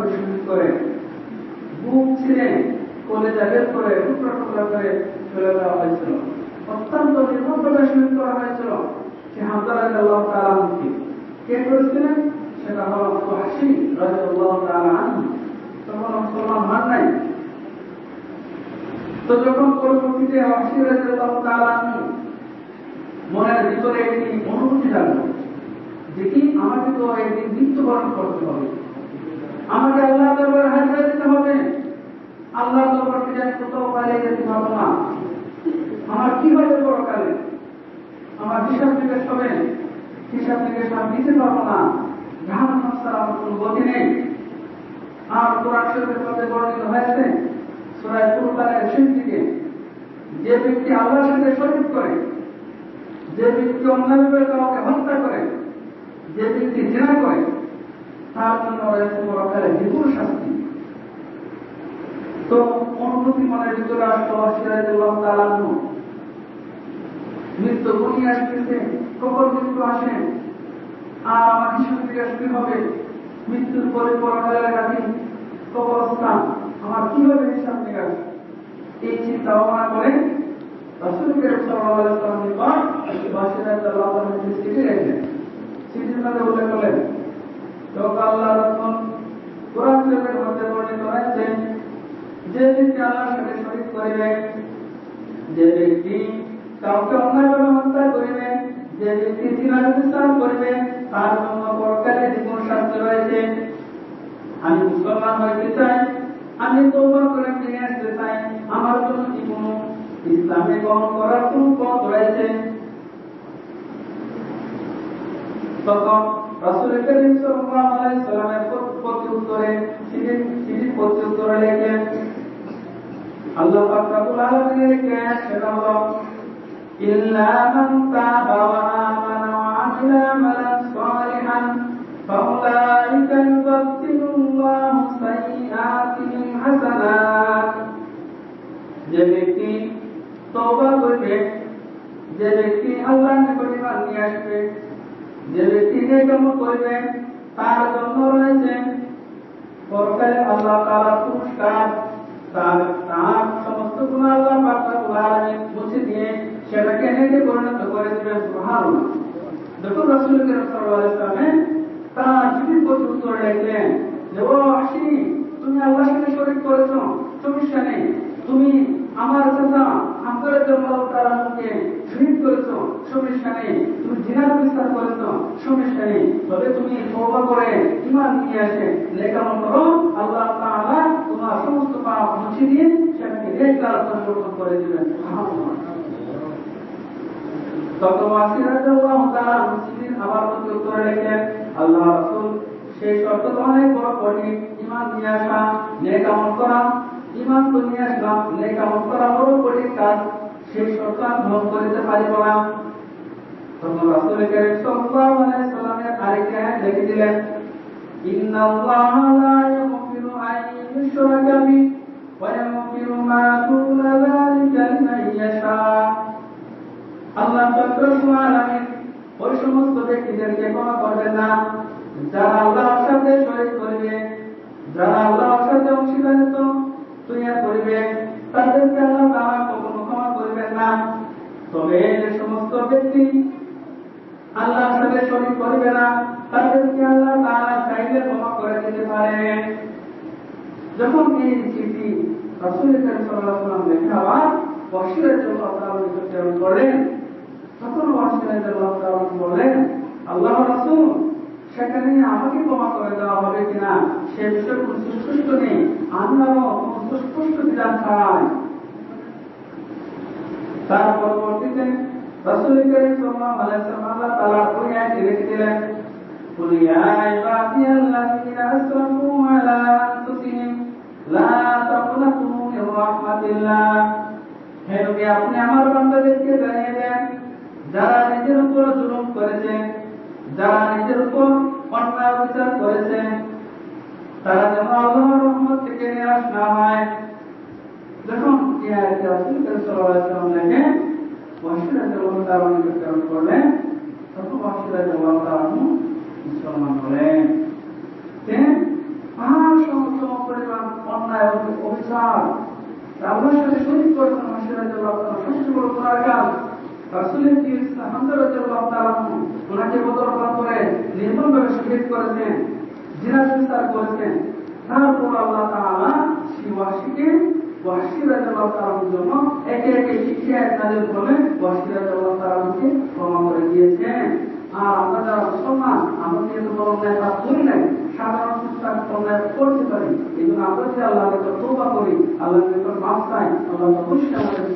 করে শহীদ করে বুক ছিঁড়ে কলেজা বের করে টুকরা টুকরা করে ফেলে দেওয়া হয়েছিল। অত্যন্ত নির্মমভাবে শহীদ করা হয়েছিল সে হামজা রাদিয়াল্লাহু তাআলা আনহুকে। কে করেছিলেন? সেটা হলো ওয়াহশী রাদিয়াল্লাহু তাআলা আনহু। তখন মুসলমান হন নাই। তো যখন পরবর্তীতে ওয়াহশী রাদিয়াল্লাহু তাআলা আনহু মনের ভিতরে একটি অনুভূতি জাগলো যে কি আমাকে তো একদিন মৃত্যুবরণ করতে হবে, আমাকে আল্লাহ দরবারে হাজিরা দিতে হবে, আল্লাহ দরবার থেকে আমি কোথাও পালিয়ে যেতে পারবো না। আমার কি হবে পরকালে? আমার হিসাব নিকেশ হবে, হিসাব নিকেশ আমি দিতে পারবো না। জাহান্নাম ছাড়া আমার কোনো গতি নেই। আর কোরআন শরীফের মধ্যে বর্ণিত হয়েছে সূরা ফুরকানের শেষ দিকে, যে ব্যক্তি আল্লাহর সাথে শরীক করে, যে ব্যক্তি অন্যায়ভাবে কাউকে হত্যা করে, যে ব্যক্তি জিনা করে, তার জন্য রয়েছে পরকালে বিপুল শাস্তি। তো অনুভূতি মনের ভিতরে আসলো ওয়াহশী রাদিয়াল্লাহু তাআলা আনহু। মৃত্যু ঘনিয়ে আসতেছে, কখন মৃত্যু আসে আর আমার হিসাব নিকাশ কি হবে? মৃত্যুর পরে পরকালের কাছে কবরস্থান, আমার কি হবে হিসাব নিকাশ? এই চিন্তা ভাবনা করে রাসূল করিম সাল্লাল্লাহু আলাইহি ওয়াসাল্লাম নিকট ওয়াহশী রাদিয়াল্লাহু তাআলা আনহু চিঠি লিখলেন। চিঠির মধ্যে উল্লেখ করলেন, তখন আল্লাহর রাসূল কোরআন শরীফের মধ্যে বর্ণিত হয়েছে, যে ব্যক্তি আল্লাহর সাথে শরীক করিবে, যে ব্যক্তি কাউকে অন্যায়ভাবে হত্যা করিবে, যে ব্যক্তি জিনার বিচার করিবে, তার জন্য পরকালে জীবন শাস্তি রয়েছে। আমি মুসলমান হইতে চাই, আমি তওবা করে ফিরে আসতে চাই, আমার জন্য কি কোনো ইসলামে গ্রহণ করার কোন পথ রয়েছে? তখন রাসূল করিম সাল্লাল্লাহু আলাইহি ওয়াসাল্লামের প্রত্যুত্তরে চিঠির প্রত্যুত্তরে লেখেন, আল্লাহ পাক রব্বুল আলামিনের একটি আয়াত, সেটা হলো ইল্লা মান তাবা ওয়া আমানা ওয়া আমিলা আমালান সালিহান ফাউলাইকা ইউবাদদিলুল্লাহু সাইয়্যাতিহিম হাসানাত। যে ব্যক্তি তওবা করবে, যে ব্যক্তি আল্লাহর নিকট ঈমান নিয়ে আসবে, যে ব্যক্তি নেক আমল করবে, তার জন্য রয়েছে পরকালে আল্লাহ তাআলা পুরস্কার। তার সমস্ত গুনাহ আল্লাহ পাক রব্বুল আলামিন মুছে দিয়ে সেটাকে নেকে পরিণত করে দিবেন। সুবহানাল্লাহ। যখন রাসূল করিম সাল্লাল্লাহু আলাইহি ওয়াসাল্লাম তার চিঠির প্রত্যুত্তর লিখলেন যে ও ওয়াহশী, তুমি আল্লাহর সাথে শরীক করেছো, সমস্যা নেই। তুমি আমার চাচা হামজা রাদিয়াল্লাহু তাআলা আনহুকে শহীদ করেছো, সমস্যা নেই। তুমি জিনার বিচার করেছো, সমস্যা নেই। তবে তুমি তওবা করে ঈমান নিয়ে এসে নেক আমল করো, আল্লাহ তাআলা তোমার সমস্ত পাপ মুছে দিয়ে সেটাকে নেক দ্বারা পরিবর্তন করে দিবেন। সুবহানাল্লাহ। তখন ওয়াহশী রাদিয়াল্লাহু তাআলা মুসলিম আবার প্রত্যুত্তরে লেখেন, আল্লাহ রাসূল সেই শর্ত তো অনেক বড় কঠিন, ঈমান নিয়ে আসা, নেক আমল করা, ঈমান তো নিয়ে আসলাম, নেক আমল করা বড় কঠিন কাজ, সেই শর্ত আমি গ্রহণ করতে পারিব না। তখন রাসূল করিম সাল্লাল্লাহু আলাইহি ওয়াসাল্লামের আরেকটি আয়াত লিখে দিলেন, ইন্নাল্লাহা লা ইয়াগফিরু আন ইউশরাকা বিহি ওয়া ইয়াগফিরু মা দুনা যালিকা লিমান ইয়াশা। আল্লাহ পাক রব্বুল আলামিন ওই সমস্ত ব্যক্তিদেরকে ক্ষমা করবেন না যারা আল্লাহর সাথে শরীক করবে, যারা আল্লাহর সাথে অংশীদারিত্ব তৈরি করবে, তাদেরকে আল্লাহ তাআলা কখনো ক্ষমা করবেন না। তবে যে সমস্ত ব্যক্তি আল্লাহর সাথে শরীক করবে না, তাদেরকে আল্লাহ তাআলা চাইলে ক্ষমা করে দিতে পারেন। যখন এই চিঠি রাসূল করিম সাল্লাল্লাহু আলাইহি ওয়াসাল্লাম লেখা আবার ওয়াহশী রাদিয়াল্লাহু তাআলা প্রেরণ করলেন, তখন ওয়াহশী রাদিয়াল্লাহু তাআলা বললেন, আল্লাহর রাসূল, সেখানে আমাকে ক্ষমা করে দেওয়া হবে কিনা সে বিষয়ে কোনো সুস্পষ্ট নেই, আমি আরো সুস্পষ্ট বিধান চাই। তার পরবর্তীতে রাসূল করিম সাল্লাল্লাহু আলাইহি ওয়াসাল্লাম আল্লাহ তাআলা ওই আয়াত লিখে দিলেন, কুল ইয়া ইবাদিয়াল্লাযীনা আসরাফু আলা আনফুসিহিম লা তাকনাতু মির রাহমাতিল্লাহ। হে নবী, আপনি আমার বান্দাদেরকে জানিয়ে দেন, যারা নিজের উপর জুলুম করেছে, যারা নিজের উপর অন্যায় বিচার করেছে, তারা যেন আল্লাহর রহমত থেকে নিরাশ না হয়। যখন এই আয়াতটি রাসূল সাল্লাল্লাহু আলাইহি ওয়াসাল্লাম লেখেন, ওয়াহশী রাদিয়াল্লাহু তাআলা প্রেরণ করলেন, তখন ওয়াহশী রাদিয়াল্লাহু তাআলা মুসলমান হলেন। আর অন্যায় অবিচার আল্লাহর সাথে শরীক করেছেন। হাসির রাদিয়াল্লাহু তাআলা সবচেয়ে বড় গুনাহগার। রাসূলের কি হামজা রাদিয়াল্লাহু তাআলা ওনাকে বদর প্রান্তরে নির্মমভাবে শহীদ করেছেন, জিনার বিস্তার করেছেন। তারপর আল্লাহ তাআলা সেই ওয়াহশী রাদিয়াল্লাহু তাআলার জন্য একে একে শিক্ষা নাযিল করে ওয়াহশী রাদিয়াল্লাহু তাআলাকে ক্ষমা করে দিয়েছেন। আর আমরা যারা মুসলমান, আমরা কিন্তু অন্যায় কাজ করি নাই, সাধারণ টুকটাক অন্যায় করতে পারি। এই জন্য আমরা যদি আল্লাহর কাছে তওবা করি, আল্লাহর কাছে মাফ চাই, আল্লাহ অবশ্যই আমাদের